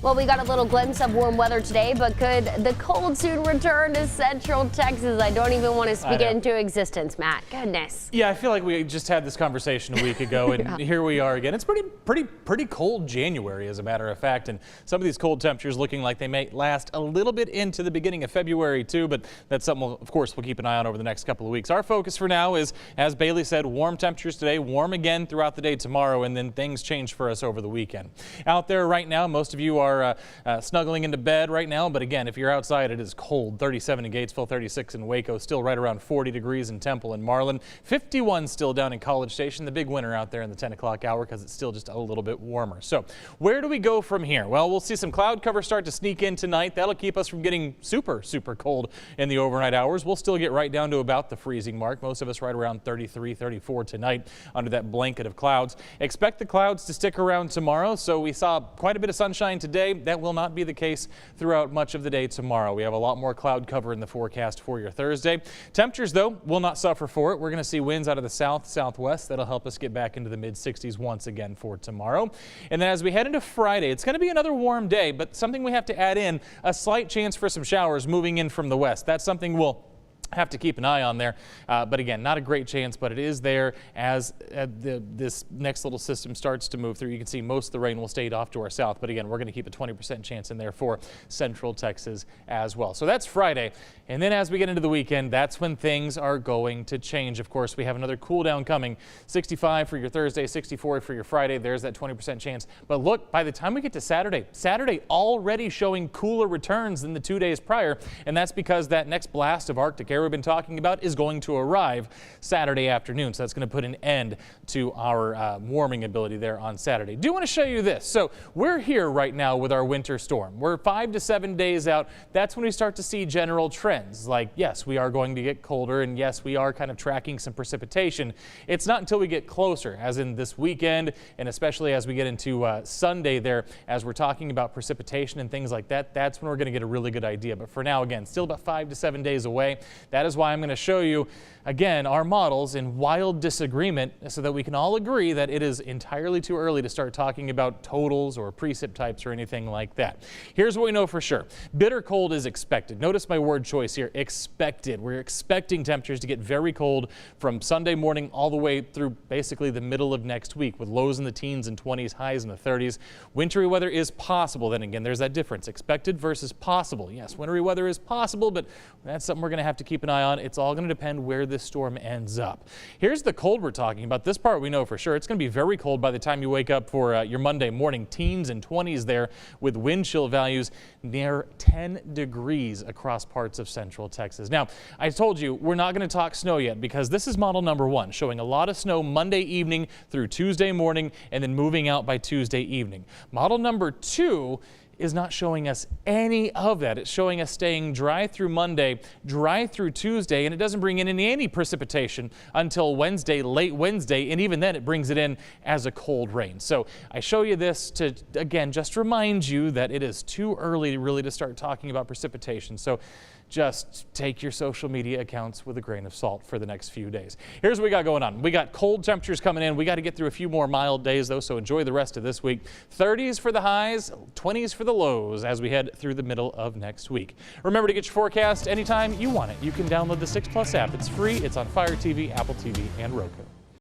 Well, we got a little glimpse of warm weather today, but could the cold soon return to Central Texas? I don't even want to speak it into existence, Matt. Goodness. Yeah, I feel like we just had this conversation a week ago, and here we are again. It's pretty cold January, as a matter of fact, and some of these cold temperatures looking like they may last a little bit into the beginning of February too. But that's something, of course, we'll keep an eye on over the next couple of weeks. Our focus for now is, as Bailey said, warm temperatures today, warm again throughout the day tomorrow, and then things change for us over the weekend. Out there right now, most of you are snuggling into bed right now, but again, if you're outside, it is cold. 37 in Gatesville, 36 in Waco, still right around 40 degrees in Temple and Marlin, 51 still down in College Station. The big winner out there in the 10 o'clock hour because it's still just a little bit warmer. So where do we go from here? Well, we'll see some cloud cover start to sneak in tonight. That'll keep us from getting super cold in the overnight hours. We'll still get right down to about the freezing mark. Most of us right around 33, 34 tonight under that blanket of clouds. Expect the clouds to stick around tomorrow. So we saw quite a bit of sunshine today. That will not be the case throughout much of the day tomorrow. We have a lot more cloud cover in the forecast for your Thursday. Temperatures, though, will not suffer for it. We're going to see winds out of the southwest. That'll help us get back into the mid-60s once again for tomorrow. And then as we head into Friday, it's going to be another warm day, but something we have to add in, a slight chance for some showers moving in from the west. That's something we'll have to keep an eye on there, but again, not a great chance, but it is there as this next little system starts to move through. You can see most of the rain will stay off to our south, but again, we're going to keep a 20% chance in there for Central Texas as well. So that's Friday, and then as we get into the weekend, that's when things are going to change. Of course, we have another cool down coming. 65 for your Thursday, 64 for your Friday. There's that 20% chance. But look, by the time we get to Saturday already showing cooler returns than the 2 days prior, and that's because that next blast of Arctic air we've been talking about is going to arrive Saturday afternoon. So that's going to put an end to our warming ability there on Saturday. Do want to show you this. So we're here right now with our winter storm. We're 5 to 7 days out. That's when we start to see general trends like, yes, we are going to get colder, and yes, we are kind of tracking some precipitation. It's not until we get closer, as in this weekend, and especially as we get into Sunday there, as we're talking about precipitation and things like that, that's when we're going to get a really good idea. But for now, again, still about 5 to 7 days away. That is why I'm going to show you, again, our models in wild disagreement so that we can all agree that it is entirely too early to start talking about totals or precip types or anything like that. Here's what we know for sure. Bitter cold is expected. Notice my word choice here, expected. We're expecting temperatures to get very cold from Sunday morning all the way through basically the middle of next week, with lows in the teens and 20s, highs in the 30s. Wintry weather is possible. Then again, there's that difference. Expected versus possible. Yes, wintry weather is possible, but that's something we're going to have to keep an eye on. It's all going to depend where this storm ends up. Here's the cold we're talking about. This part we know for sure. It's going to be very cold by the time you wake up for your Monday morning. Teens and 20s there, with wind chill values near 10 degrees across parts of Central Texas. Now, I told you we're not going to talk snow yet because this is model number 1, showing a lot of snow Monday evening through Tuesday morning and then moving out by Tuesday evening. Model number 2 is not showing us any of that. It's showing us staying dry through Monday, dry through Tuesday, and it doesn't bring in any precipitation until Wednesday, late Wednesday, and even then it brings it in as a cold rain. So I show you this to, again, just remind you that it is too early really to start talking about precipitation. So just take your social media accounts with a grain of salt for the next few days. Here's what we got going on. We got cold temperatures coming in. We got to get through a few more mild days, though, so enjoy the rest of this week. 30s for the highs, 20s for the lows as we head through the middle of next week. Remember to get your forecast anytime you want it. You can download the 6 Plus app. It's free. It's on Fire TV, Apple TV, and Roku.